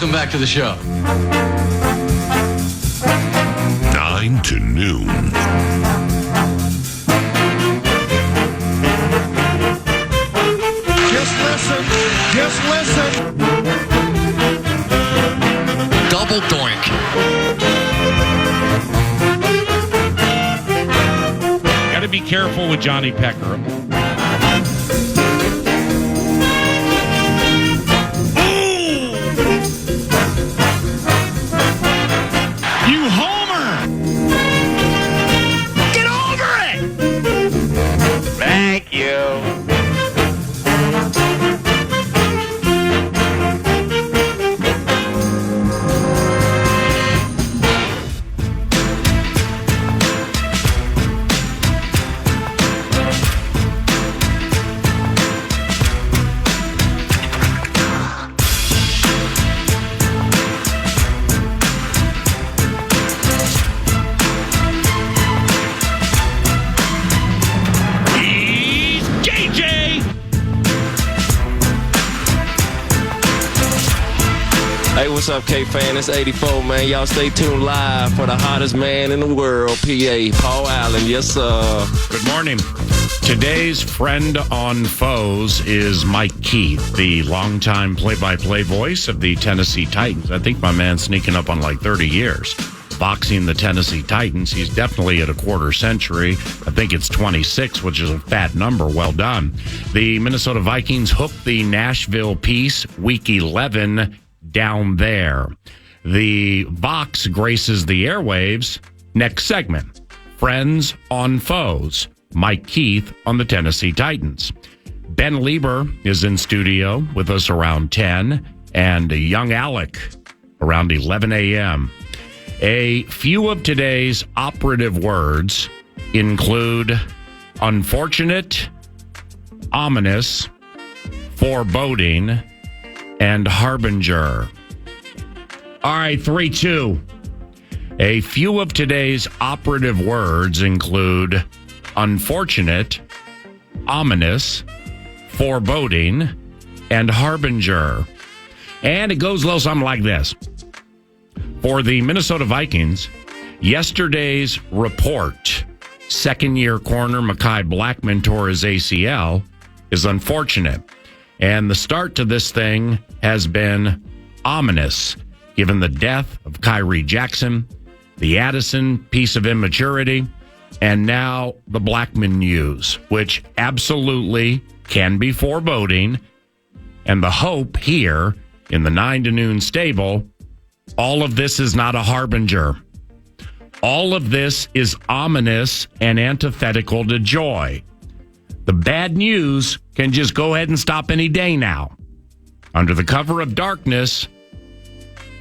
Welcome back to the show. 9 to noon. Just listen. Double doink. Got to be careful with Johnny Pecker. You homer! Get over it! Thank you. He's JJ! Hey, what's up, KFAN? It's 84, man. Y'all stay tuned live for the hottest man in the world, PA, Paul Allen. Yes, sir. Good morning. Today's friend on foes is Mike Keith, the longtime play-by-play voice of the Tennessee Titans. I think my man's sneaking up on like 30 years. Boxing the Tennessee Titans. He's definitely at a quarter century. I think it's 26, which is a fat number. Well done. The Minnesota Vikings hooked the Nashville piece, week 11, down there. The Vox graces the airwaves. Next segment, friends on foes. Mike Keith on the Tennessee Titans. Ben Lieber is in studio with us around 10, and young Alec around 11 a.m. A few of today's operative words include unfortunate, ominous, foreboding, and harbinger. All right, 3-2. A few of today's operative words include unfortunate, ominous, foreboding, and harbinger. And it goes a little something like this. For the Minnesota Vikings, yesterday's report, second-year corner Mekhi Blackmon tore his ACL, is unfortunate. And the start to this thing has been ominous, given the death of Kyrie Jackson, the Addison piece of immaturity, and now the Blackmon news, which absolutely can be foreboding. And the hope here in the 9 to noon stable, all of this is not a harbinger. All of this is ominous and antithetical to joy. The bad news can just go ahead and stop any day now. Under the cover of darkness,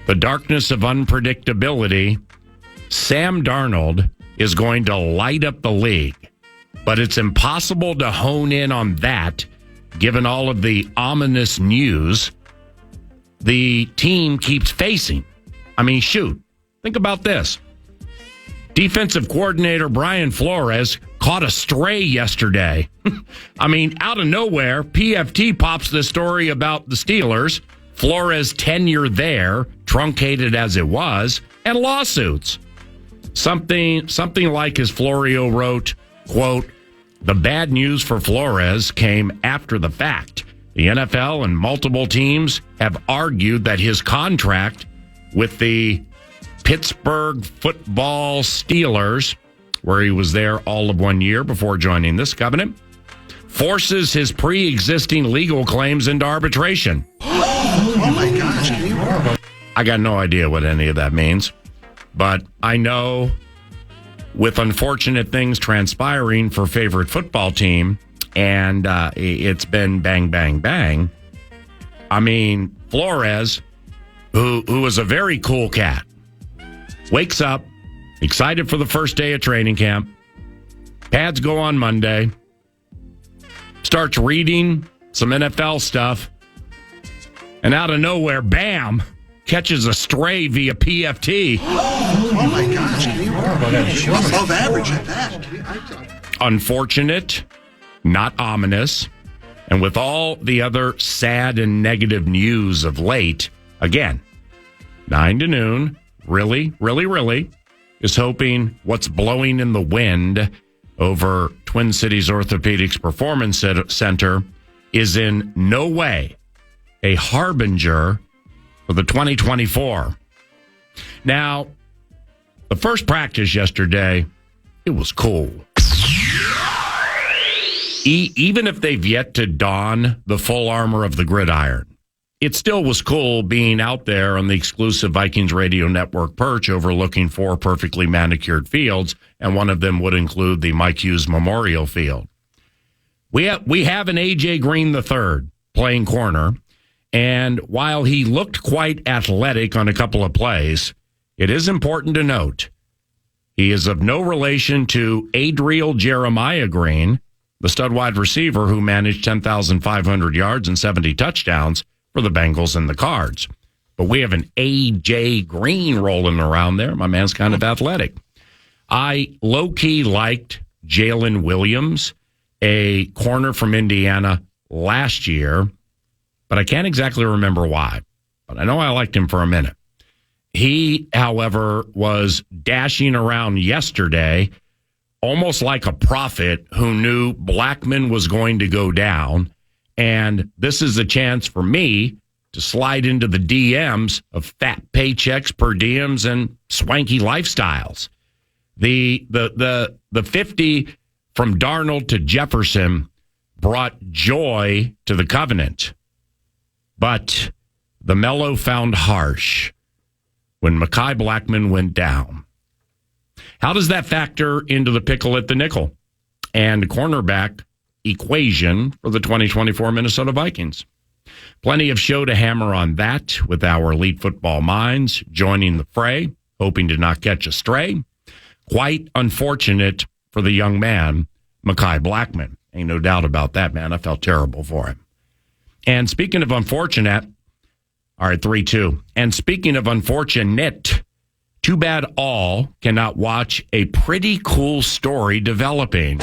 the darkness of unpredictability, Sam Darnold is going to light up the league. But it's impossible to hone in on that, given all of the ominous news the team keeps facing. I mean, shoot, think about this. Defensive coordinator Brian Flores caught a stray yesterday. I mean, out of nowhere, PFT pops the story about the Steelers, Flores' tenure there, truncated as it was, and lawsuits. Something like, as Florio wrote, quote, the bad news for Flores came after the fact. The NFL and multiple teams have argued that his contract with the Pittsburgh football Steelers, where he was there all of 1 year before joining this covenant, forces his pre-existing legal claims into arbitration. Oh my gosh. I got no idea what any of that means, but I know with unfortunate things transpiring for favorite football team, and it's been bang, bang, bang. I mean, Flores, who is a very cool cat, wakes up, excited for the first day of training camp. Pads go on Monday. Starts reading some NFL stuff. And out of nowhere, bam, catches a stray via PFT. Oh my gosh. Above average at that. Unfortunate, not ominous. And with all the other sad and negative news of late, again, 9 to noon, really is hoping what's blowing in the wind over Twin Cities Orthopedics Performance Center is in no way a harbinger for the 2024. Now, the first practice yesterday, it was cool. Even if they've yet to don the full armor of the gridiron, it still was cool being out there on the exclusive Vikings radio network perch overlooking 4 perfectly manicured fields, and one of them would include the Mike Hughes Memorial Field. We have an A.J. Green III playing corner, and while he looked quite athletic on a couple of plays, it is important to note he is of no relation to Adriel Jeremiah Green, the stud wide receiver who managed 10,500 yards and 70 touchdowns for the Bengals and the Cards. But we have an A.J. Green rolling around there. My man's kind of athletic. I low-key liked Jalen Williams, a corner from Indiana last year, but I can't exactly remember why. But I know I liked him for a minute. He, however, was dashing around yesterday almost like a prophet who knew Blackmon was going to go down. And this is a chance for me to slide into the DMs of fat paychecks, per diems, and swanky lifestyles. The 50 from Darnold to Jefferson brought joy to the covenant. But the mellow found harsh when Mekhi Blackmon went down. How does that factor into the pickle at the nickel and cornerback equation for the 2024 Minnesota Vikings? Plenty of show to hammer on that with our elite football minds joining the fray, hoping to not catch a stray. Quite unfortunate for the young man, Mekhi Blackmon. Ain't no doubt about that, man. I felt terrible for him. And speaking of unfortunate, all right, 3-2. And speaking of unfortunate, too bad all cannot watch a pretty cool story developing.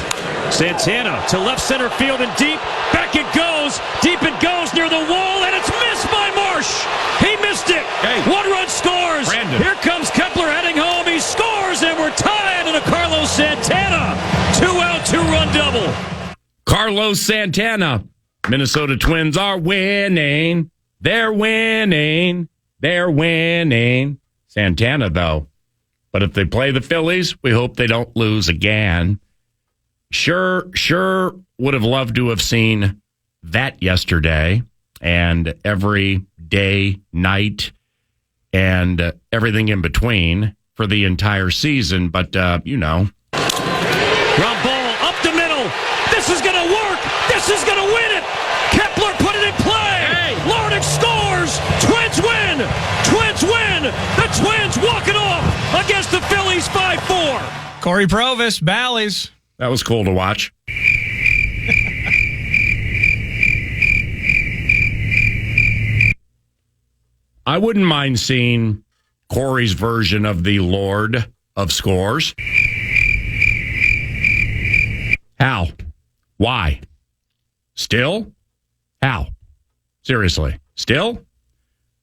Santana to left center field and deep. Back it goes. Deep it goes near the wall, and it's missed by Marsh. He missed it. Hey. 1 run scores. Brandon. Here comes Kepler heading home. He scores, and we're tied in a Carlos Santana 2-out, 2-run double. Carlos Santana. Minnesota Twins are winning. They're winning. They're winning. Santana, though. But if they play the Phillies, we hope they don't lose again. Sure would have loved to have seen that yesterday and every day, night, and everything in between for the entire season. But, you know. Ground ball up the middle. This is going to work. This is going to win it. Kepler put it in play. Hey. Larnick scores. Twins win. Twins win. The Twins walk it off against the Phillies 5-4. Corey Provis, Bally's. That was cool to watch. I wouldn't mind seeing Corey's version of the Lord of Scores. How? Why? Still? How? Seriously. Still?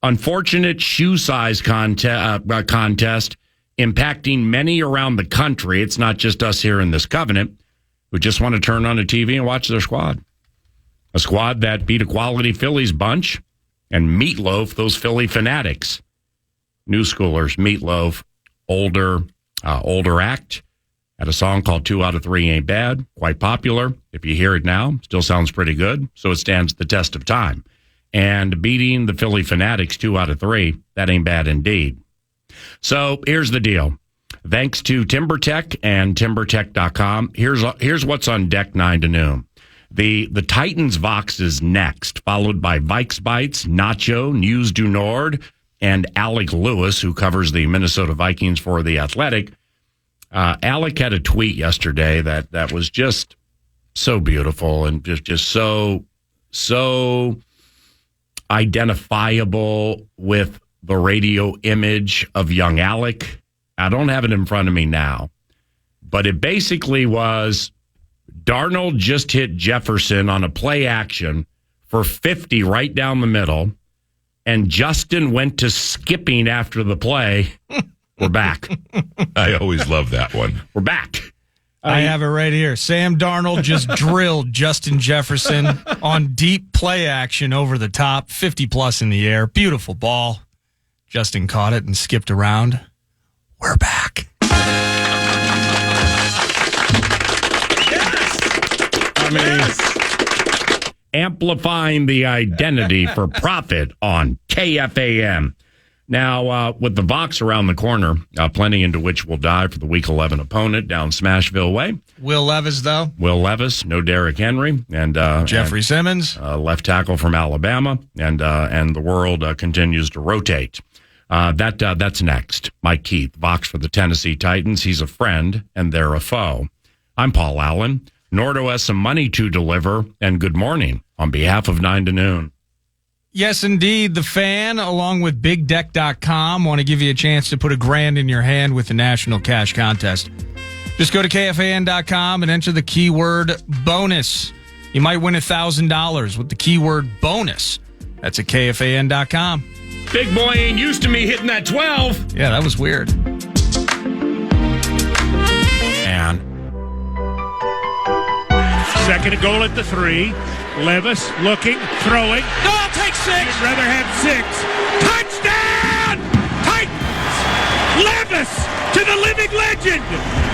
Unfortunate shoe size contest impacting many around the country. It's not just us here in this covenant who just want to turn on the TV and watch their squad. A squad that beat a quality Phillies bunch and Meatloaf, those Philly fanatics. New schoolers, Meatloaf, older act. Had a song called 2 Out of 3 Ain't Bad. Quite popular. If you hear it now, still sounds pretty good. So it stands the test of time. And beating the Philly fanatics 2 out of 3, that ain't bad indeed. So here's the deal. Thanks to TimberTech and TimberTech.com, here's what's on deck 9 to noon. The Titans Vox is next, followed by Vikes Bites, Nacho, News du Nord, and Alec Lewis, who covers the Minnesota Vikings for The Athletic. Alec had a tweet yesterday that was just so beautiful and just so identifiable with the radio image of young Alec. I don't have it in front of me now, but it basically was Darnold just hit Jefferson on a play action for 50 right down the middle. and Justin went to skipping after the play. We're back. I always love that one. We're back. I have it right here. Sam Darnold just drilled Justin Jefferson on deep play action over the top, 50-plus in the air. Beautiful ball. Justin caught it and skipped around. We're back. Amplifying the identity for profit on KFAN. Now, with the Vikes around the corner, plenty into which we'll dive for the Week 11 opponent down Smashville way. Will Levis, though. Will Levis, no Derrick Henry, and Jeffrey Simmons, left tackle from Alabama, and the world continues to rotate. That's next. Mike Keith, Vikes for the Tennessee Titans. He's a friend, and they're a foe. I'm Paul Allen. Nordo has some money to deliver, and good morning on behalf of 9 to Noon. Yes, indeed. The Fan, along with BigDeck.com, want to give you a chance to put $1,000 in your hand with the National Cash Contest. Just go to KFAN.com and enter the keyword bonus. You might win $1,000 with the keyword bonus. That's at KFAN.com. Big boy ain't used to me hitting that 12. Yeah, that was weird. And Second and goal at the 3. Levis looking, throwing. No, I'll take 6. You'd rather have 6. Touchdown! Titans! Levis to the living legend,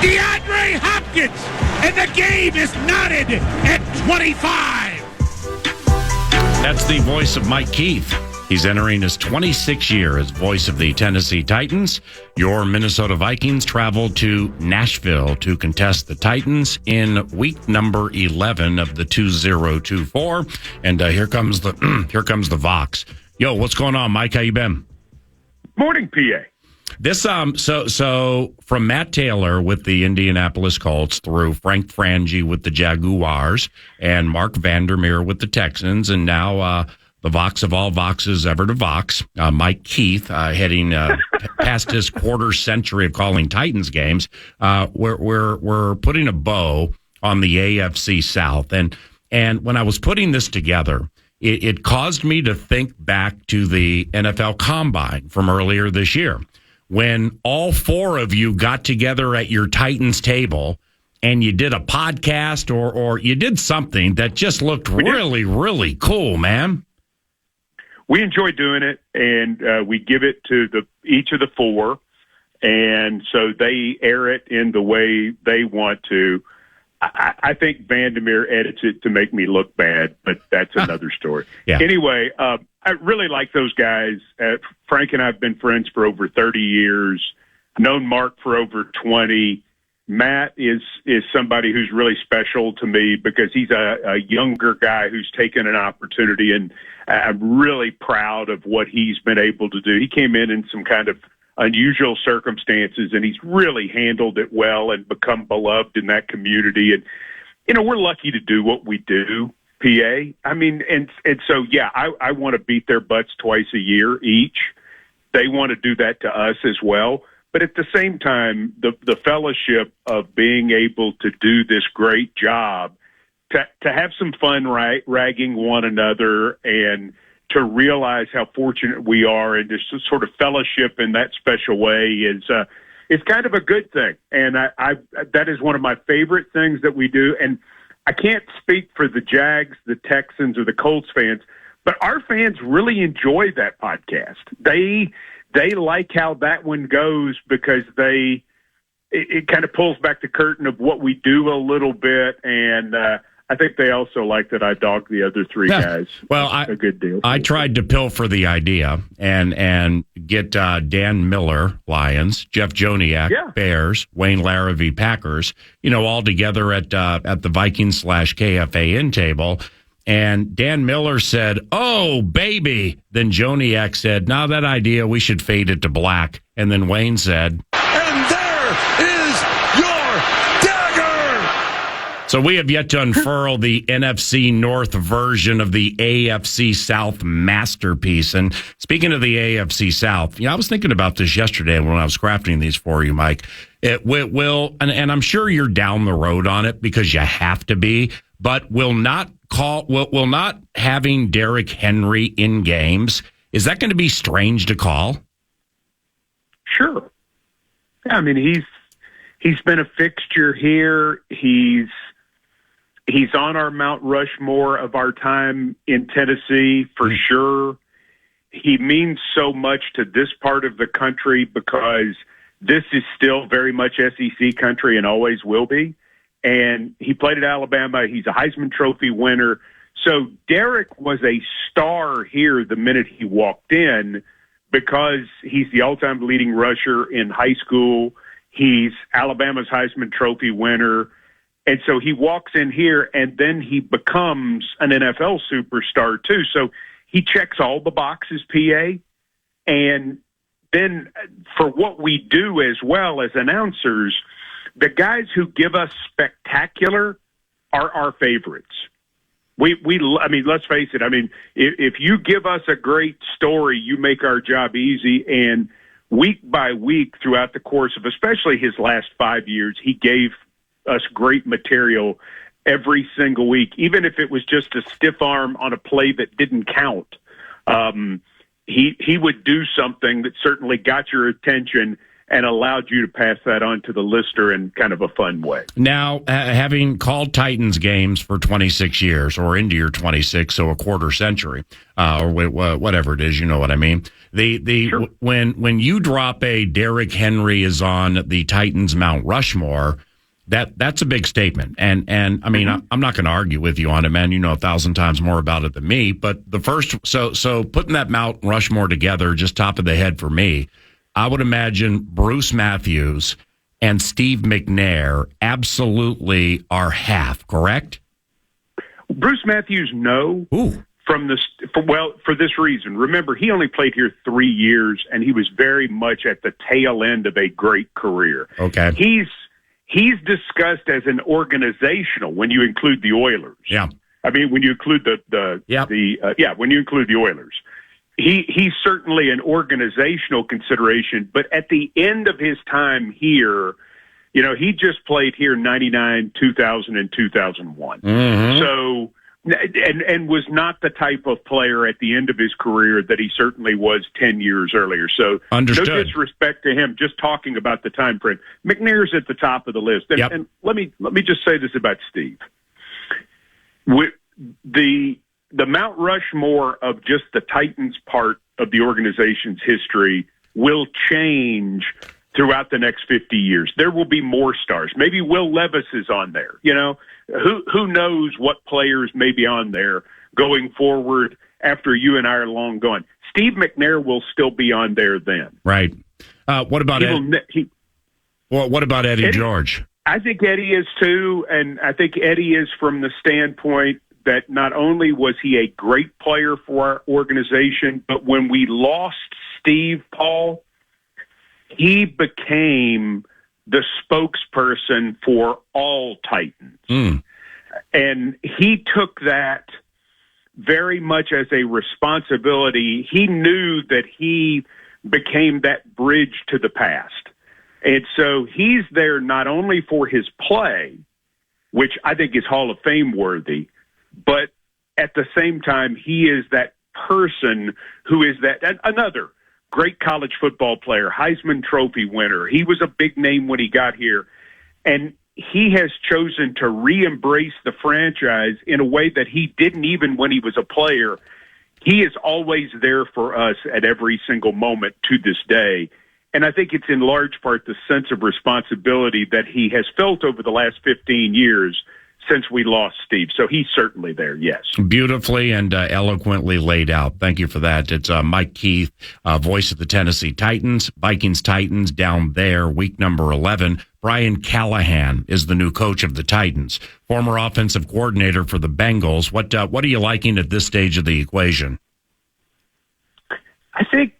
DeAndre Hopkins. And the game is knotted at 25. that's the voice of Mike Keith. He's entering his 26th year as voice of the Tennessee Titans. Your Minnesota Vikings travel to Nashville to contest the Titans in week number 11 of the 2024. And here comes the Vikes. Yo, what's going on, Mike? How you been? Morning, PA. This so from Matt Taylor with the Indianapolis Colts through Frank Frangie with the Jaguars and Mark Vandermeer with the Texans, and now the Vikes of all Vikes ever to Vikes, Mike Keith, heading past his quarter century of calling Titans games. We're putting a bow on the AFC South, and when I was putting this together, it caused me to think back to the NFL Combine from earlier this year, when all four of you got together at your Titans table and you did a podcast or you did something that just looked really, really cool, man. We enjoy doing it, and we give it to each of the four, and so they air it in the way they want to. I think Vandermeer edits it to make me look bad, but that's another story. Yeah. Anyway, I really like those guys. Frank and I have been friends for over 30 years, known Mark for over 20. Matt is somebody who's really special to me because he's a younger guy who's taken an opportunity, and I'm really proud of what he's been able to do. He came in some kind of unusual circumstances, and he's really handled it well and become beloved in that community. And, you know, we're lucky to do what we do, PA. I mean, and so, yeah, I want to beat their butts twice a year each. They want to do that to us as well. But at the same time, the fellowship of being able to do this great job, to have some fun ragging one another, and to realize how fortunate we are, and just sort of fellowship in that special way is kind of a good thing. And I that is one of my favorite things that we do. And I can't speak for the Jags, the Texans, or the Colts fans, but our fans really enjoy that podcast. They like how that one goes because it kind of pulls back the curtain of what we do a little bit, and I think they also like that I dog the other three guys. Well, a good deal. I tried to pilfer the idea and get Dan Miller, Lions, Jeff Joniak, Bears, Wayne Larrivee, Packers, all together at the Vikings /KFAN table. And Dan Miller said, "Oh, baby." Then Joniak said, "Now that idea, we should fade it to black." And then Wayne said, And there is your dagger! So we have yet to unfurl the NFC North version of the AFC South masterpiece. And speaking of the AFC South, I was thinking about this yesterday when I was crafting these for you, Mike. It will, and I'm sure you're down the road on it because you have to be, but will not having Derrick Henry in games Is that going to be strange to call? Sure. I mean, he's been a fixture here. He's on our Mount Rushmore of our time in Tennessee for sure. He means so much to this part of the country because this is still very much SEC country and always will be. And he played at Alabama. He's a Heisman Trophy winner. So Derek was a star here the minute he walked in because he's the all-time leading rusher in high school. He's Alabama's Heisman Trophy winner. And so he walks in here, and then he becomes an NFL superstar, too. So he checks all the boxes, PA. And then for what we do as well as announcers, the guys who give us spectacular are our favorites. I mean, let's face it. I mean, if you give us a great story, you make our job easy. And week by week throughout the course of especially his last 5 years, he gave us great material every single week, even if it was just a stiff arm on a play that didn't count. He would do something that certainly got your attention and allowed you to pass that on to the listener in kind of a fun way. Now, having called Titans games for 26 years, or into your 26, so a quarter century, or whatever it is, you know what I mean. Sure. When you drop a Derrick Henry is on the Titans Mount Rushmore, that's a big statement. And I mean, I'm not going to argue with you on it, man. You know 1,000 times more about it than me. But the first, so putting that Mount Rushmore together, just top of the head for me, I would imagine Bruce Matthews and Steve McNair absolutely are half, correct? Bruce Matthews, no. Ooh. For this reason. Remember, he only played here 3 years, and he was very much at the tail end of a great career. Okay. He's discussed as an organizational when you include the Oilers. Yeah. I mean, when you include when you include the Oilers. He's certainly an organizational consideration, but at the end of his time here, you know, he just played here 99, 2000, and 2001. Mm-hmm. So, and was not the type of player at the end of his career that he certainly was 10 years earlier. So, understood. No disrespect to him, just talking about the time frame. McNair's at the top of the list. And, and let me just say this about Steve. With the Mount Rushmore of just the Titans part of the organization's history will change throughout the next 50 years. There will be more stars. Maybe Will Levis is on there. You know, who knows what players may be on there going forward after you and I are long gone. Steve McNair will still be on there then. Right. What about what about Eddie George? I think Eddie is too, and I think Eddie is from the standpoint that not only was he a great player for our organization, but when we lost Steve, Paul, he became the spokesperson for all Titans. Mm. And he took that very much as a responsibility. He knew that he became that bridge to the past. And so he's there not only for his play, which I think is Hall of Fame worthy, but at the same time, he is that person who is that another great college football player, Heisman Trophy winner. He was a big name when he got here, and he has chosen to re-embrace the franchise in a way that he didn't even when he was a player. He is always there for us at every single moment to this day. And I think it's in large part the sense of responsibility that he has felt over the last 15 years since we lost Steve. So he's certainly there, yes. Beautifully and eloquently laid out. Thank you for that. It's Mike Keith, voice of the Tennessee Titans, Vikings Titans down there, week number 11. Brian Callahan is the new coach of the Titans, former offensive coordinator for the Bengals. What are you liking at this stage of the equation? I think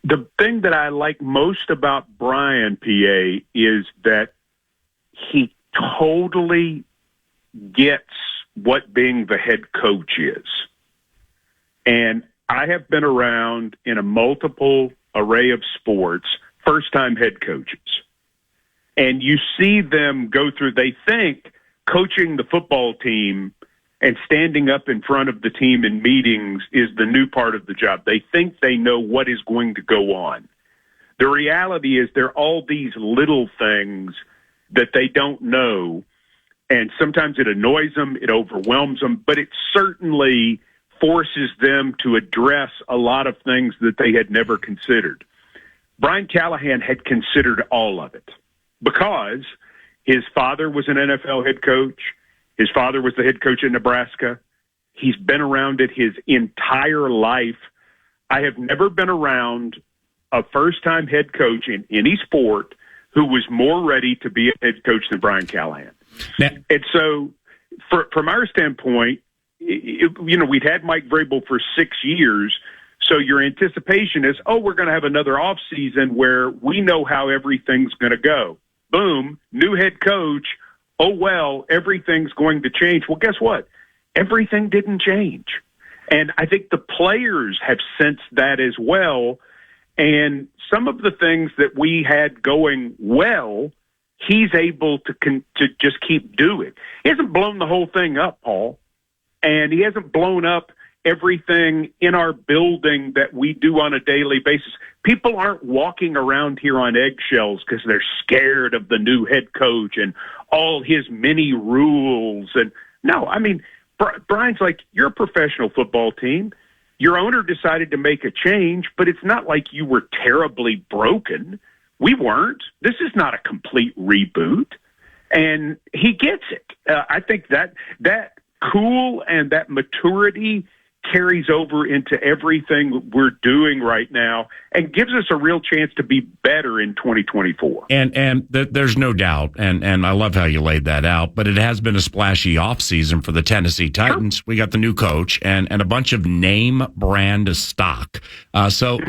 the thing that I like most about Brian, PA, is that he totally gets what being the head coach is. And I have been around in a multiple array of sports, first-time head coaches. And you see them go through, they think coaching the football team and standing up in front of the team in meetings is the new part of the job. They think they know what is going to go on. The reality is there are all these little things that they don't know, and sometimes it annoys them, it overwhelms them, but it certainly forces them to address a lot of things that they had never considered. Brian Callahan had considered all of it because his father was an NFL head coach. His father was the head coach in Nebraska. He's been around it his entire life. I have never been around a first-time head coach in any sport who was more ready to be a head coach than Brian Callahan. And so from our standpoint, we'd had Mike Vrabel for 6 years, so your anticipation is, we're going to have another offseason where we know how everything's going to go. Boom, new head coach. Oh, well, everything's going to change. Well, guess what? Everything didn't change. And I think the players have sensed that as well. And some of the things that we had going well, he's able to just keep doing. He hasn't blown the whole thing up, Paul. And he hasn't blown up everything in our building that we do on a daily basis. People aren't walking around here on eggshells because they're scared of the new head coach and all his many rules. And no, I mean, Brian's like, you're a professional football team. Your owner decided to make a change, but it's not like you were terribly broken. We weren't. This is not a complete reboot. And he gets it. I think that cool and that maturity carries over into everything we're doing right now and gives us a real chance to be better in 2024. And there's no doubt, and I love how you laid that out, but it has been a splashy offseason for the Tennessee Titans. Sure. We got the new coach and a bunch of name brand stock. So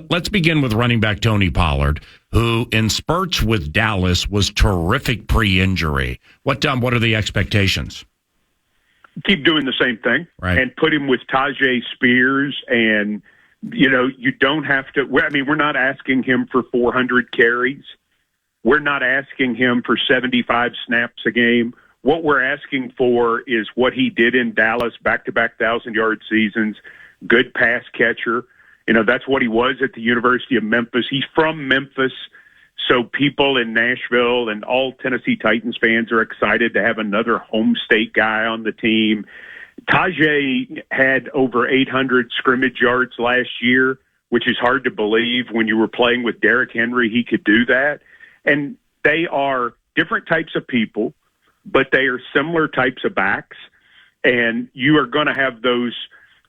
let's begin with running back Tony Pollard, who in spurts with Dallas was terrific pre-injury. What are the expectations? Keep doing the same thing, right, and put him with Tajay Spears. And, you don't have to, we're not asking him for 400 carries. We're not asking him for 75 snaps a game. What we're asking for is what he did in Dallas, back-to-back 1,000-yard seasons, good pass catcher. That's what he was at the University of Memphis. He's from Memphis. So people in Nashville and all Tennessee Titans fans are excited to have another home state guy on the team. Tajay had over 800 scrimmage yards last year, which is hard to believe. When you were playing with Derrick Henry, he could do that. And they are different types of people, but they are similar types of backs. And you are going to have those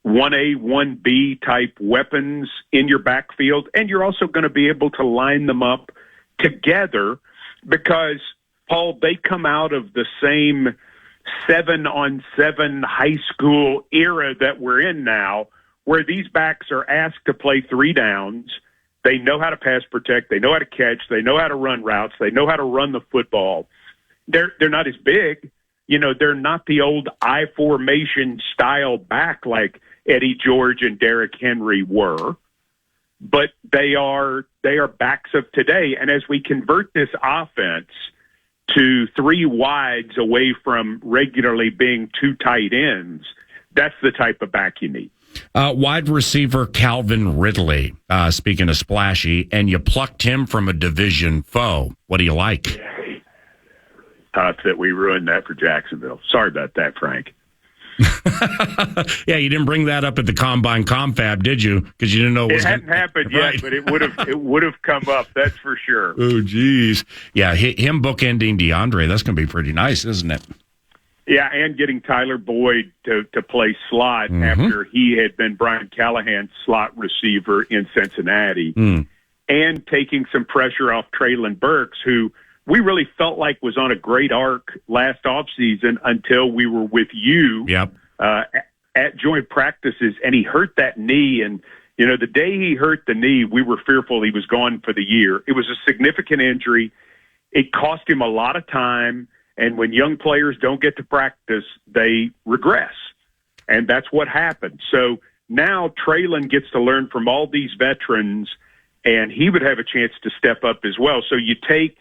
1A, 1B type weapons in your backfield. And you're also going to be able to line them up together because, Paul, they come out of the same 7-on-7 high school era that we're in now, where these backs are asked to play 3 downs. They know how to pass protect. They know how to catch. They know how to run routes. They know how to run the football. They're not as big. They're not the old I formation style back like Eddie George and Derrick Henry were. But they are backs of today. And as we convert this offense to 3 wides away from regularly being 2 tight ends, that's the type of back you need. Wide receiver Calvin Ridley, speaking of splashy, and you plucked him from a division foe. What do you like? Tough that we ruined that for Jacksonville. Sorry about that, Frank. Yeah, you didn't bring that up at the Combine Confab, did you? Because you didn't know it hadn't happened yet, right. But it would have come up. That's for sure. Oh, geez. Yeah, him bookending DeAndre. That's going to be pretty nice, isn't it? Yeah, and getting Tyler Boyd to play slot after he had been Brian Callahan's slot receiver in Cincinnati, and taking some pressure off Treylon Burks, who we really felt like was on a great arc last offseason until we were with you at joint practices, and he hurt that knee. And, the day he hurt the knee, we were fearful he was gone for the year. It was a significant injury. It cost him a lot of time, and when young players don't get to practice, they regress. And that's what happened. So now Treylon gets to learn from all these veterans, and he would have a chance to step up as well. So you take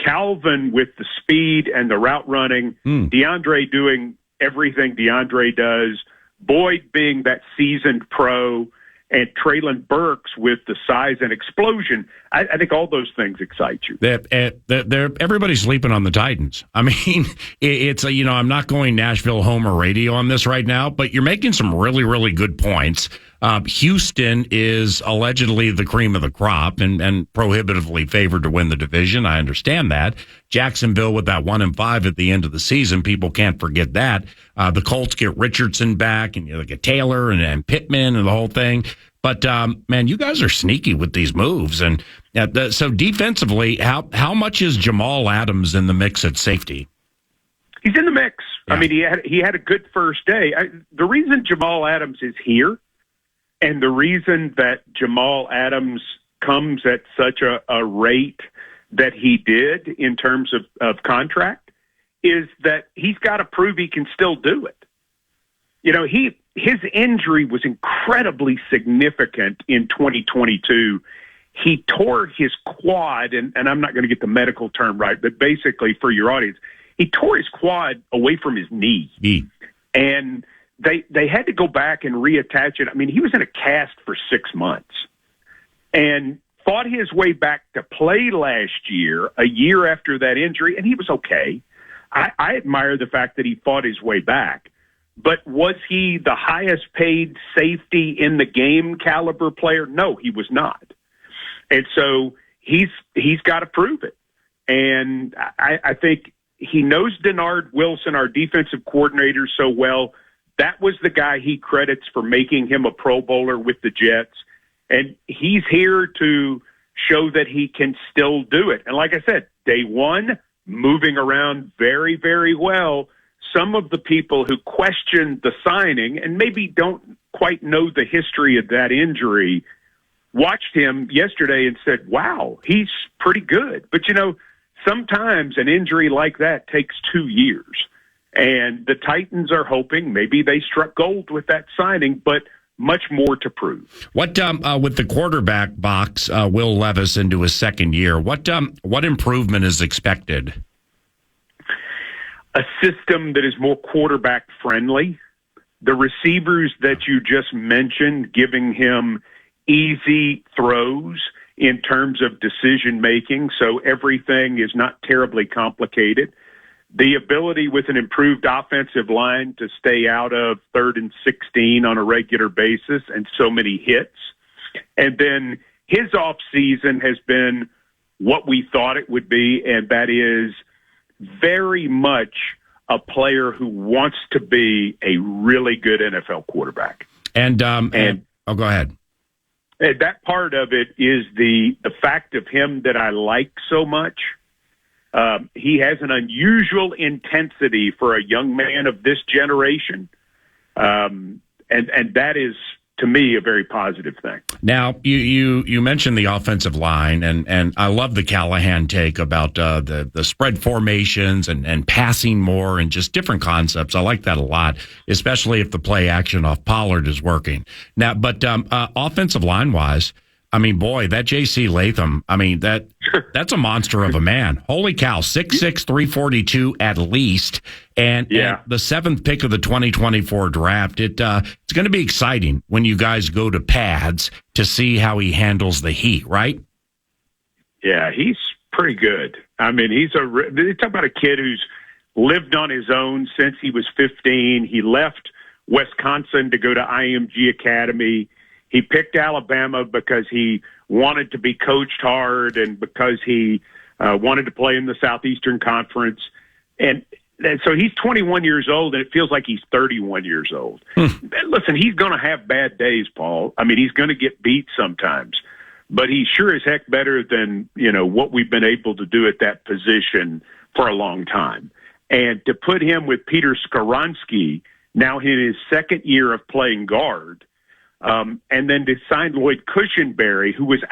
Calvin with the speed and the route running, DeAndre doing everything DeAndre does, Boyd being that seasoned pro, and Traylon Burks with the size and explosion, I think all those things excite you. Everybody's sleeping on the Titans. I mean, it's I'm not going Nashville Homer radio on this right now, but you're making some really, really good points. Houston is allegedly the cream of the crop and prohibitively favored to win the division. I understand that. Jacksonville with that 1-5 at the end of the season, people can't forget that. The Colts get Richardson back, and you get Taylor and Pittman and the whole thing. But man, you guys are sneaky with these moves. And so defensively, how much is Jamal Adams in the mix at safety? He's in the mix. Yeah. I mean, he had a good first day. The reason Jamal Adams is here, and the reason that Jamal Adams comes at such a rate that he did in terms of contract is that he's got to prove he can still do it. His injury was incredibly significant in 2022. He tore his quad, and I'm not going to get the medical term right, but basically for your audience, he tore his quad away from his knee. And they had to go back and reattach it. I mean, he was in a cast for 6 months and fought his way back to play last year, a year after that injury, and he was okay. I admire the fact that he fought his way back. But was he the highest paid safety in the game caliber player? No, he was not. And so he's got to prove it. And I think he knows Denard Wilson, our defensive coordinator, so well. That was the guy he credits for making him a Pro Bowler with the Jets. And he's here to show that he can still do it. And like I said, day one, moving around very, very well. Some of the people who questioned the signing and maybe don't quite know the history of that injury watched him yesterday and said, wow, he's pretty good. But, sometimes an injury like that takes 2 years. And the Titans are hoping maybe they struck gold with that signing, but much more to prove. What with the quarterback box, Will Levis into his second year, what improvement is expected? A system that is more quarterback friendly. The receivers that you just mentioned, giving him easy throws in terms of decision making, so everything is not terribly complicated. The ability with an improved offensive line to stay out of 3rd and 16 on a regular basis and so many hits. And then his offseason has been what we thought it would be, and that is very much a player who wants to be a really good NFL quarterback. And go ahead. And that part of it is the fact of him that I like so much. He has an unusual intensity for a young man of this generation. And that is, to me, a very positive thing. Now, you mentioned the offensive line, and I love the Callahan take about the spread formations and passing more and just different concepts. I like that a lot, especially if the play action off Pollard is working. Now, but offensive line-wise, I mean, boy, that J.C. Latham, I mean, that's a monster of a man. Holy cow, 6'6", 342 at least. And the 7th pick of the 2024 draft, it's going to be exciting when you guys go to pads to see how he handles the heat, right? Yeah, he's pretty good. I mean, they talk about a kid who's lived on his own since he was 15. He left Wisconsin to go to IMG Academy. He picked Alabama because he wanted to be coached hard and because he wanted to play in the Southeastern Conference. And so he's 21 years old, and it feels like he's 31 years old. Listen, he's going to have bad days, Paul. I mean, he's going to get beat sometimes. But he's sure as heck better than, what we've been able to do at that position for a long time. And to put him with Peter Skoronski, now in his second year of playing guard, and then to sign Lloyd Cushenberry, who was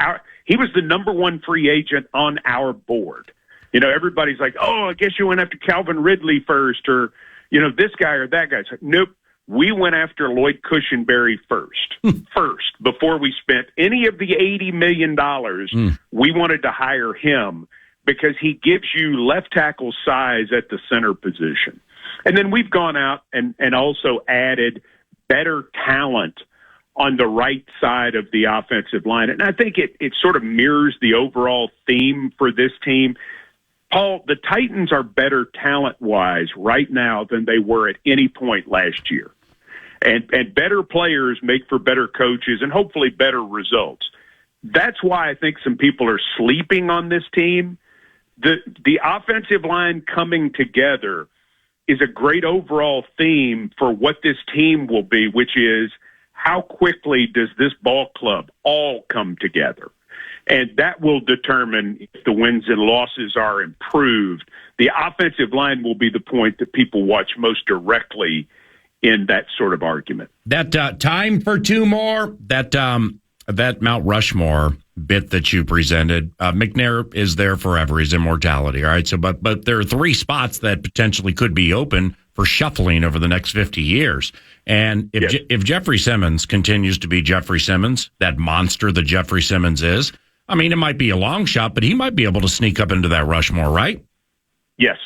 he was the number one free agent on our board. Everybody's like, oh, I guess you went after Calvin Ridley first, or, this guy or that guy. It's like, nope, we went after Lloyd Cushenberry first, before we spent any of the $80 million. We wanted to hire him because he gives you left tackle size at the center position. And then we've gone out and also added better talent on the right side of the offensive line. And I think it sort of mirrors the overall theme for this team. Paul, the Titans are better talent-wise right now than they were at any point last year. And better players make for better coaches and hopefully better results. That's why I think some people are sleeping on this team. The offensive line coming together is a great overall theme for what this team will be, which is how quickly does this ball club all come together? And that will determine if the wins and losses are improved. The offensive line will be the point that people watch most directly in that sort of argument. That time for two more, that Mount Rushmore bit that you presented, McNair is there forever. He's immortality. All right. So, but there are three spots that potentially could be open for shuffling over the next 50 years. And if Jeffrey Simmons continues to be Jeffrey Simmons, that monster that Jeffrey Simmons is, I mean, it might be a long shot, but he might be able to sneak up into that Rushmore, right? Yes.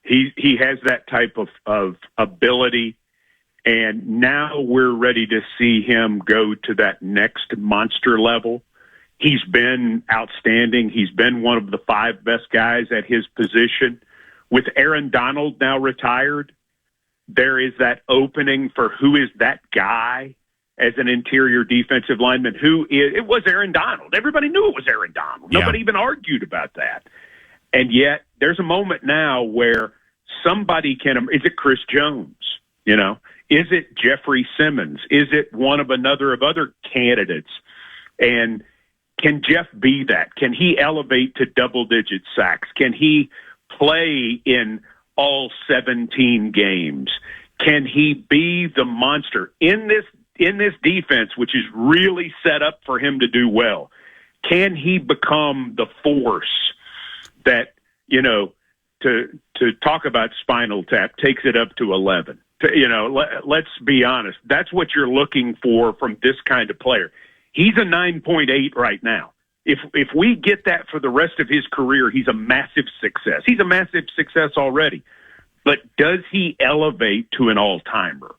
He has that type of ability. And now we're ready to see him go to that next monster level. He's been outstanding. He's been one of the five best guys at his position. With Aaron Donald now retired, there is that opening for who is that guy as an interior defensive lineman. It was Aaron Donald. Everybody knew it was Aaron Donald. Nobody even argued about that. And yet there's a moment now where somebody is it Chris Jones? You know, is it Jeffrey Simmons? Is it one of other candidates? And can Jeff be that? Can he elevate to double-digit sacks? Can he play in all 17 games? Can he be the monster in this defense, which is really set up for him to do well? Can he become the force that, to talk about Spinal Tap takes it up to 11? Let's be honest. That's what you're looking for from this kind of player. He's a 9.8 right now. If we get that for the rest of his career, he's a massive success. He's a massive success already. But does he elevate to an all-timer?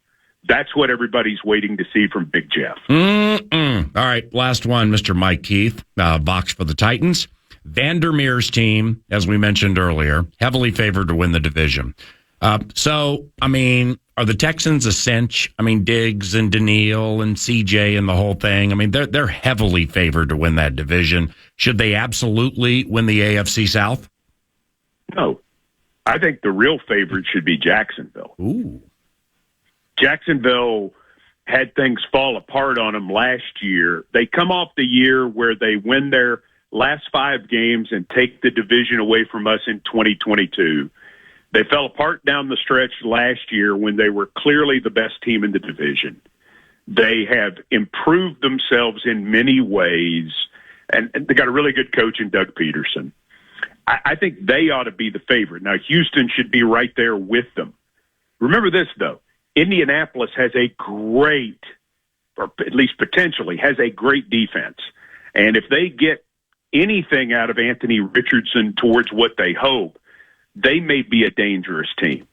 That's what everybody's waiting to see from Big Jeff. All right, last one, Mr. Mike Keith, Vox for the Titans. Vandermeer's team, as we mentioned earlier, heavily favored to win the division. Are the Texans a cinch? I mean, Diggs and Daniil and CJ and the whole thing. I mean, they're heavily favored to win that division. Should they absolutely win the AFC South? No. I think the real favorite should be Jacksonville. Ooh. Jacksonville had things fall apart on them last year. They come off the year where they win their last 5 games and take the division away from us in 2022. They fell apart down the stretch last year when they were clearly the best team in the division. They have improved themselves in many ways, and they got a really good coach in Doug Peterson. I think they ought to be the favorite. Now, Houston should be right there with them. Remember this, though. Indianapolis has a great, or at least potentially, has a great defense. And if they get anything out of Anthony Richardson towards what they hope, they may be a dangerous team.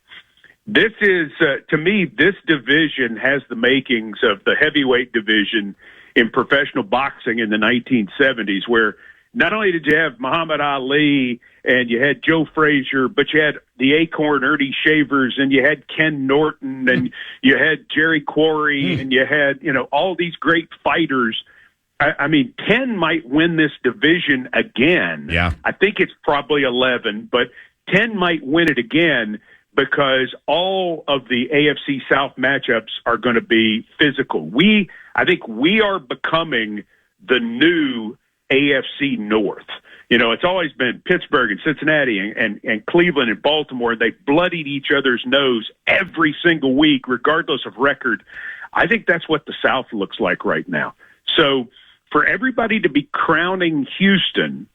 This is, to me, this division has the makings of the heavyweight division in professional boxing in the 1970s, where not only did you have Muhammad Ali and you had Joe Frazier, but you had the Acorn Ernie Shavers and you had Ken Norton and you had Jerry Quarry and you had, all these great fighters. I mean, 10 might win this division again. Yeah. I think it's probably 11, but 10 might win it again because all of the AFC South matchups are going to be physical. I think we are becoming the new AFC North. It's always been Pittsburgh and Cincinnati and Cleveland and Baltimore. They bloodied each other's nose every single week, regardless of record. I think that's what the South looks like right now. So for everybody to be crowning Houston,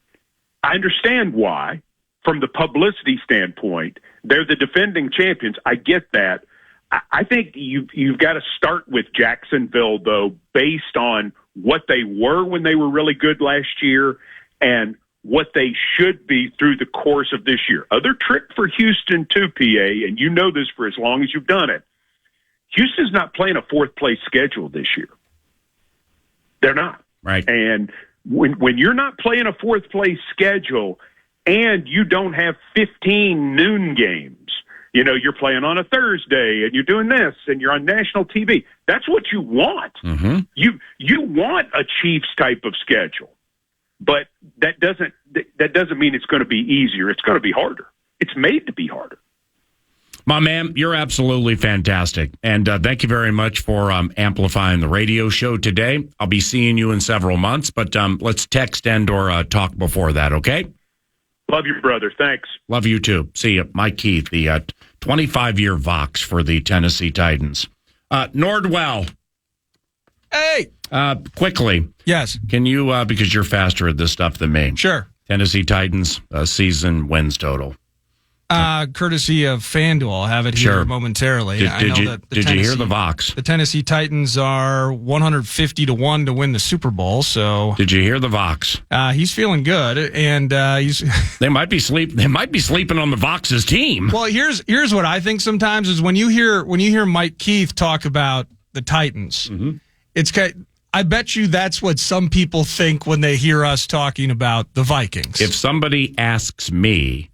I understand why. From the publicity standpoint, they're the defending champions. I get that. I think you've got to start with Jacksonville, though, based on what they were when they were really good last year and what they should be through the course of this year. Other trick for Houston too, PA, and you know this for as long as you've done it. Houston's not playing a fourth-place schedule this year. They're not. Right. And when you're not playing a fourth-place schedule and you don't have 15 noon games, you're playing on a Thursday and you're doing this and you're on national TV. That's what you want. Mm-hmm. You want a Chiefs type of schedule, but that doesn't mean it's going to be easier. It's going to be harder. It's made to be harder. My man, you're absolutely fantastic. And thank you very much for amplifying the radio show today. I'll be seeing you in several months, but let's text and or talk before that, okay? Love you, brother. Thanks. Love you, too. See you. Mike Keith, the 25-year Vox for the Tennessee Titans. Nordwell. Hey! Quickly. Yes. Can you, because you're faster at this stuff than me. Sure. Tennessee Titans season wins total. Courtesy of FanDuel, I'll have it here momentarily. Did you hear the Vox? The Tennessee Titans are 150-1 to win the Super Bowl. So did you hear the Vox? He's feeling good, and he's. They might be sleeping on the Vox's team. Well, here's what I think sometimes is when you hear Mike Keith talk about the Titans, it's I bet you that's what some people think when they hear us talking about the Vikings. If somebody asks me,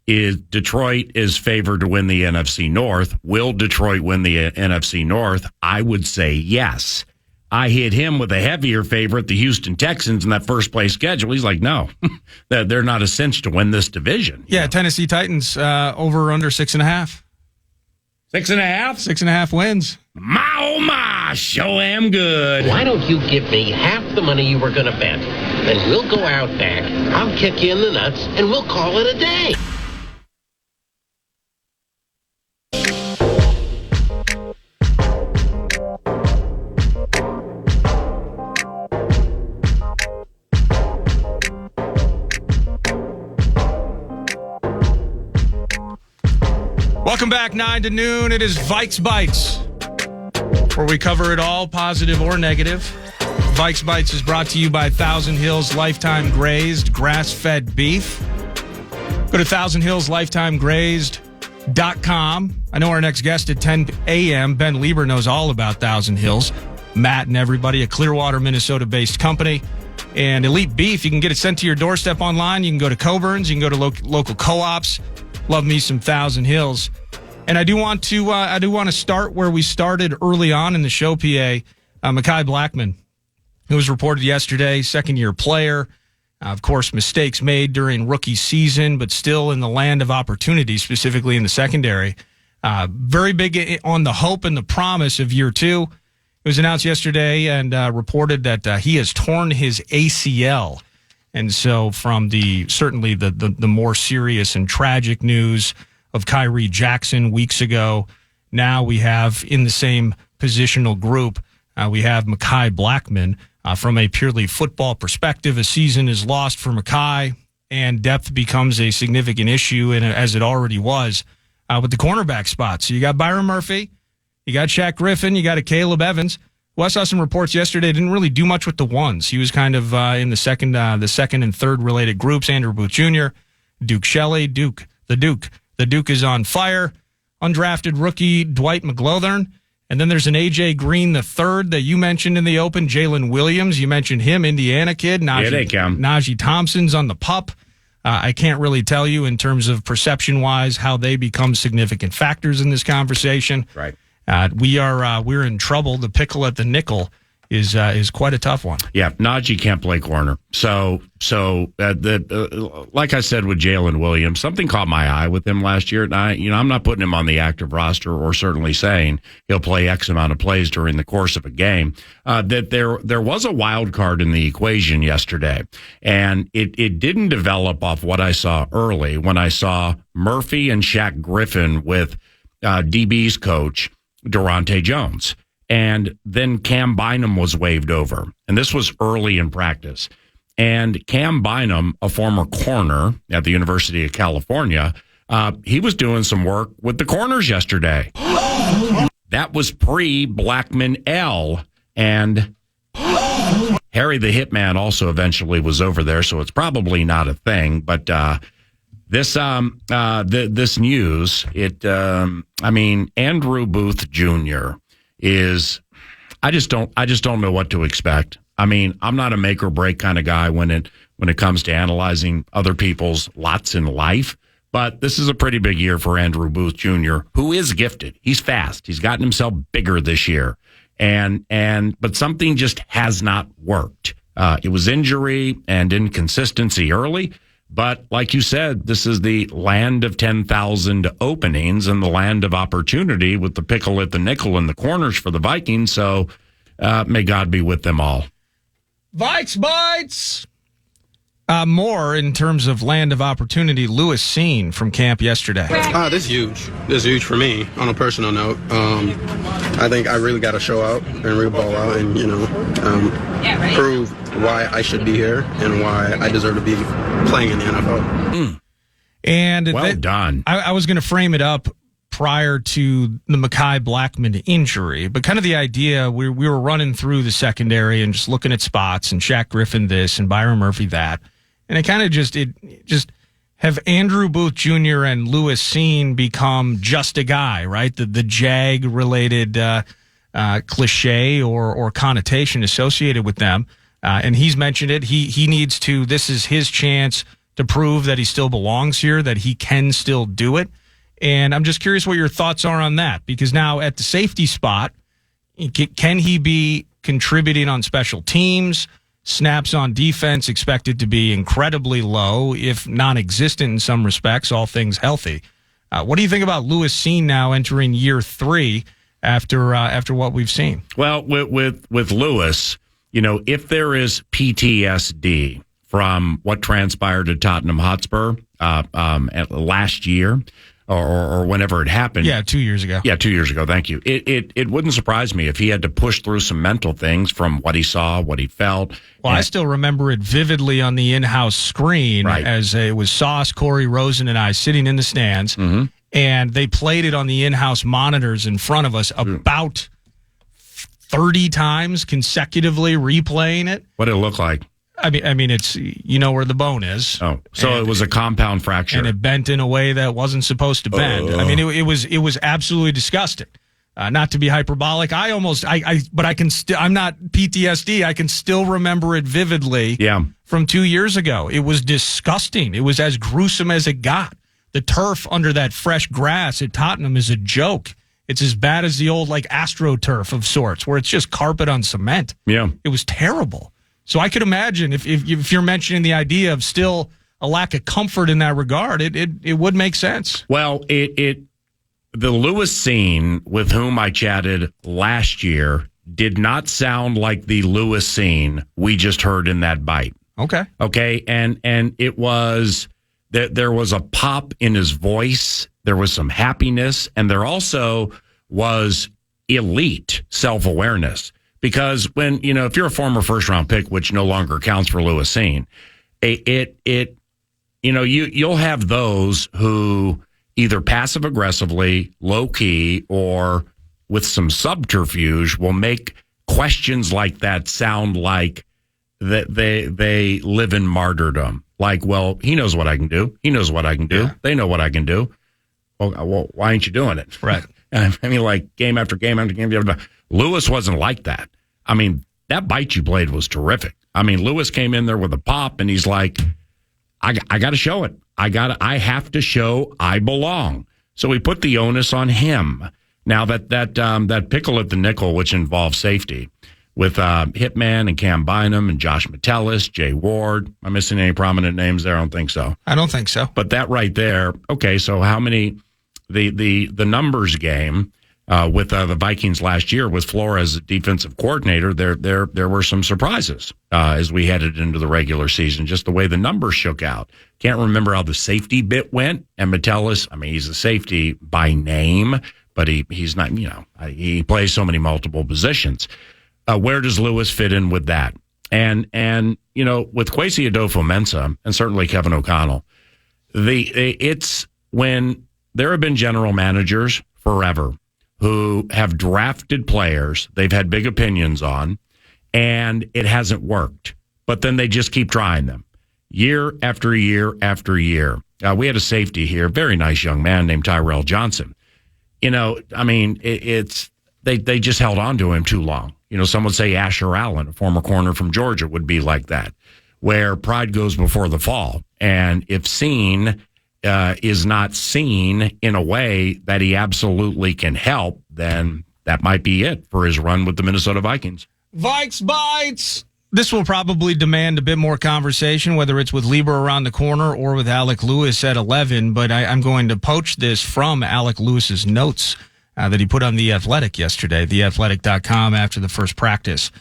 is Detroit is favored to win the NFC North? Will Detroit win the NFC North? I would say yes. I hit him with a heavier favorite, the Houston Texans, in that first place schedule. He's like, no, they're not a cinch to win this division. Yeah, Tennessee Titans over or under 6.5. 6.5? 6.5 wins. My, oh my, show am good. Why don't you give me half the money you were going to bet? Then we'll go out back, I'll kick you in the nuts, and we'll call it a day. Welcome back, 9 to noon. It is Vikes Bites, where we cover it all, positive or negative. Vikes Bites is brought to you by Thousand Hills Lifetime Grazed Grass-Fed Beef. Go to thousandhillslifetimegrazed.com. I know our next guest at 10 a.m., Ben Lieber, knows all about Thousand Hills. Matt and everybody, a Clearwater, Minnesota-based company. And Elite Beef, you can get it sent to your doorstep online. You can go to Coburn's. You can go to local co-ops. Love me some Thousand Hills. And I do want to start where we started early on in the show, PA. Mekhi Blackmon, who was reported yesterday, second-year player. Of course, mistakes made during rookie season, but still in the land of opportunity, specifically in the secondary. Very big on the hope and the promise of year two. It was announced yesterday and reported that he has torn his ACL. And so from certainly the more serious and tragic news of Kyrie Jackson weeks ago, now we have in the same positional group, we have Mekhi Blackmon. From a purely football perspective, a season is lost for Mekhi, and depth becomes a significant issue, and as it already was, with the cornerback spot. So you got Byron Murphy, you got Shaq Griffin, you got a Caleb Evans. Well, I saw some reports yesterday, didn't really do much with the ones. He was kind of in the second and third related groups. Andrew Booth Jr., Duke Shelley, the Duke is on fire. Undrafted rookie Dwight McGlothern. And then there's an A.J. Green III that you mentioned in the open, Jalen Williams. You mentioned him, Indiana kid. Najee Thompson's on the pup. I can't really tell you in terms of perception-wise how they become significant factors in this conversation. Right. We're in trouble. The pickle at the nickel is quite a tough one. Yeah, Najee can't play corner. So like I said with Jalen Williams, something caught my eye with him last year. And I'm not putting him on the active roster or certainly saying he'll play X amount of plays during the course of a game. That there was a wild card in the equation yesterday, and it didn't develop off what I saw early when I saw Murphy and Shaq Griffin with DB's coach Durante Jones. And then Cam Bynum was waved over. And this was early in practice. And Cam Bynum, a former corner at the University of California, he was doing some work with the corners yesterday. That was pre-Blackmon L. And Harry the Hitman also eventually was over there, so it's probably not a thing. But this news, Andrew Booth Jr. is, I just don't know what to expect. I mean, I'm not a make or break kind of guy when it comes to analyzing other people's lots in life. But this is a pretty big year for Andrew Booth Jr., who is gifted. He's fast. He's gotten himself bigger this year. But something just has not worked. It was injury and inconsistency early. But like you said, this is the land of 10,000 openings and the land of opportunity with the pickle at the nickel in the corners for the Vikings. So may God be with them all. Vikes Bites! More in terms of land of opportunity, Lewis Seen from camp yesterday. This is huge. This is huge for me on a personal note. I think I really got to show out and really ball out and, prove why I should be here and why I deserve to be playing in the NFL. And well done. I was going to frame it up prior to the Mekhi Blackmon injury, but kind of the idea, we were running through the secondary and just looking at spots and Shaq Griffin this and Byron Murphy that. And it kind of just have Andrew Booth Jr. and Lewis Seen become just a guy, right? The Jag related cliche or connotation associated with them. And he's mentioned it. He needs to, this is his chance to prove that he still belongs here, that he can still do it. And I'm just curious what your thoughts are on that, because now at the safety spot, can he be contributing on special teams? Snaps on defense expected to be incredibly low, if non-existent in some respects, all things healthy. What do you think about Lewis Seen now entering year 3 after what we've seen? Well, with Lewis, if there is PTSD from what transpired at Tottenham Hotspur last year, or whenever it happened. Yeah, 2 years ago. Yeah, 2 years ago. Thank you. It wouldn't surprise me if he had to push through some mental things from what he saw, what he felt. Well, I still remember it vividly on the in-house screen, right, as it was Sauce, Corey Rosen, and I sitting in the stands, and they played it on the in-house monitors in front of us about 30 times consecutively, replaying it. What did it look like? I mean, it's, where the bone is. Oh, so it was a compound fracture, and it bent in a way that wasn't supposed to bend. I mean, it was absolutely disgusting. Not to be hyperbolic, but I'm not PTSD. I can still remember it vividly. Yeah. From 2 years ago, it was disgusting. It was as gruesome as it got. The turf under that fresh grass at Tottenham is a joke. It's as bad as the old AstroTurf of sorts, where it's just carpet on cement. Yeah, it was terrible. So I could imagine if you're mentioning the idea of still a lack of comfort in that regard, it would make sense. Well, the Lewis Seen with whom I chatted last year did not sound like the Lewis Seen we just heard in that bite. Okay, and it was that there was a pop in his voice, there was some happiness, and there also was elite self-awareness. Because when, if you're a former first round pick, which no longer counts for Lewis Seen, you'll have those who either passive aggressively, low key, or with some subterfuge will make questions like that sound like that they live in martyrdom. Like, well, he knows what I can do. He knows what I can do. Yeah. They know what I can do. Well, why ain't you doing it? Right. And I mean, like game after game after game after game. Lewis wasn't like that. I mean, that bite you played was terrific. I mean, Lewis came in there with a pop, and he's like, I got to show it. I have to show I belong. So we put the onus on him. Now that pickle at the nickel, which involves safety, with Hitman and Cam Bynum and Josh Metellus, Jay Ward. Am I missing any prominent names there? I don't think so. I don't think so. But that right there. Okay, so how many? The numbers game. With the Vikings last year with Flores as defensive coordinator, there were some surprises as we headed into the regular season, just the way the numbers shook out. Can't remember how the safety bit went. And Metellus, I mean, he's a safety by name, but he's not, he plays so many multiple positions. Where does Lewis fit in with that? And with Kwesi Adofo-Mensah and certainly Kevin O'Connell, it's when there have been general managers forever who have drafted players they've had big opinions on, and it hasn't worked. But then they just keep trying them year after year after year. We had a safety here, very nice young man named Tyrell Johnson. They just held on to him too long. Some would say Asher Allen, a former corner from Georgia, would be like that, where pride goes before the fall. And if seen is not seen in a way that he absolutely can help, then that might be it for his run with the Minnesota Vikings. Vikes Bites! This will probably demand a bit more conversation, whether it's with Lieber around the corner or with Alec Lewis at 11, but I'm going to poach this from Alec Lewis's notes that he put on The Athletic yesterday, theathletic.com, after the first practice.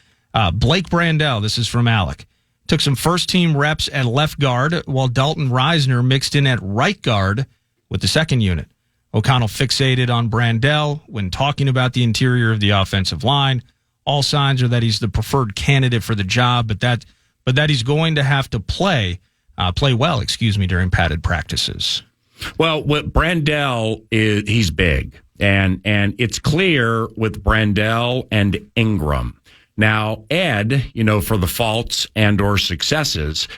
Blake Brandel, this is from Alec, took some first-team reps at left guard while Dalton Reisner mixed in at right guard with the second unit. O'Connell fixated on Brandel when talking about the interior of the offensive line. All signs are that he's the preferred candidate for the job, but that he's going to have to play well, during padded practices. Well, with Brandel, he's big, and it's clear with Brandel and Ingram. Now, Ed, for the faults and or successes,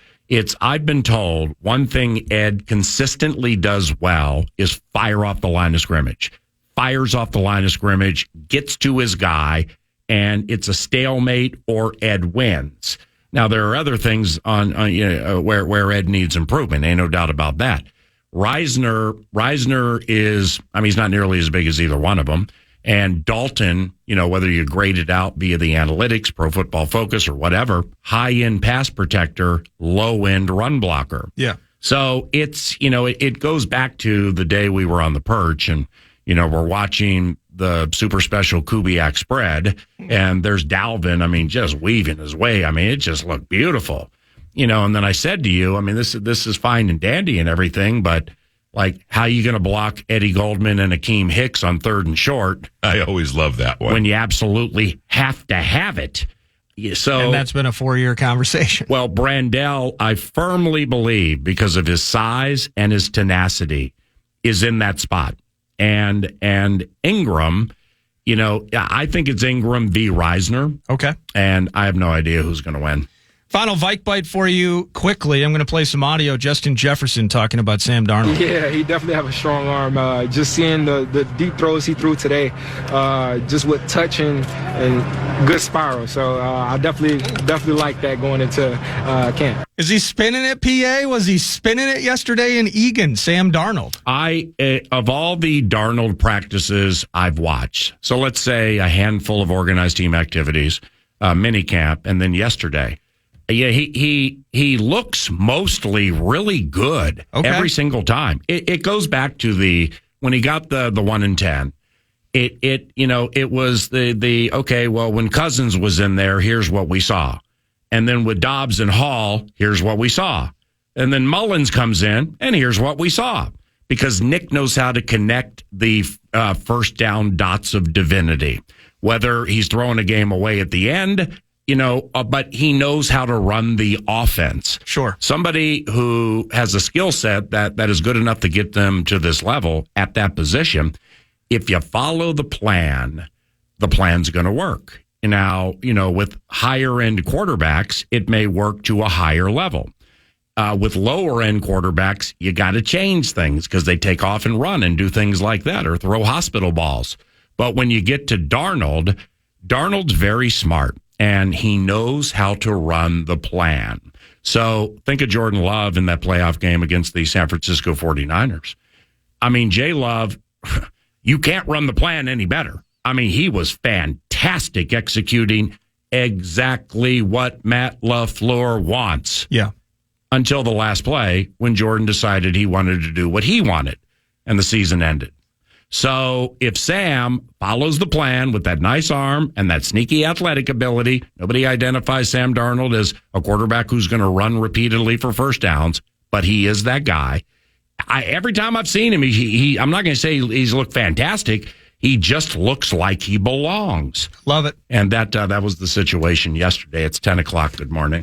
I've been told one thing Ed consistently does well is fire off the line of scrimmage. Fires off the line of scrimmage, gets to his guy, and it's a stalemate or Ed wins. Now, there are other things on where Ed needs improvement. Ain't no doubt about that. Reisner is, he's not nearly as big as either one of them. And Dalton, whether you grade it out via the analytics, Pro Football Focus or whatever, high-end pass protector, low-end run blocker. Yeah. So it's, it goes back to the day we were on the perch and, we're watching the super special Kubiak spread, and there's Dalvin, just weaving his way. It just looked beautiful. And then I said to you, this is fine and dandy and everything, but like, how are you going to block Eddie Goldman and Akeem Hicks on 3rd and short? I always love that one. When you absolutely have to have it. So, and that's been a 4-year conversation. Well, Brandel, I firmly believe, because of his size and his tenacity, is in that spot. And Ingram, I think it's Ingram v. Reisner. Okay. And I have no idea who's going to win. Final Vike Bite for you quickly. I'm going to play some audio. Justin Jefferson talking about Sam Darnold. Yeah, he definitely have a strong arm. Just seeing the deep throws he threw today, just with touching and good spiral. So I definitely like that going into camp. Is he spinning it, PA? Was he spinning it yesterday in Egan, Sam Darnold? Of all the Darnold practices I've watched, so let's say a handful of organized team activities, mini camp, and then yesterday. Yeah, he looks mostly really good every single time. It goes back to when he got the 1 in 10. It was the okay. Well, when Cousins was in there, here's what we saw, and then with Dobbs and Hall, here's what we saw, and then Mullins comes in, and here's what we saw, because Nick knows how to connect the first down dots of divinity. Whether he's throwing a game away at the end. But he knows how to run the offense. Sure. Somebody who has a skill set that is good enough to get them to this level at that position, if you follow the plan's going to work. Now, with higher end quarterbacks, it may work to a higher level. With lower end quarterbacks, you got to change things because they take off and run and do things like that or throw hospital balls. But when you get to Darnold's very smart. And he knows how to run the plan. So think of Jordan Love in that playoff game against the San Francisco 49ers. Jay Love, you can't run the plan any better. He was fantastic executing exactly what Matt LaFleur wants. Yeah. Until the last play when Jordan decided he wanted to do what he wanted and the season ended. So if Sam follows the plan with that nice arm and that sneaky athletic ability, nobody identifies Sam Darnold as a quarterback who's going to run repeatedly for first downs, but he is that guy. Every time I've seen him, I'm not going to say he's looked fantastic. He just looks like he belongs. Love it. And that was the situation yesterday. It's 10 o'clock. Good morning.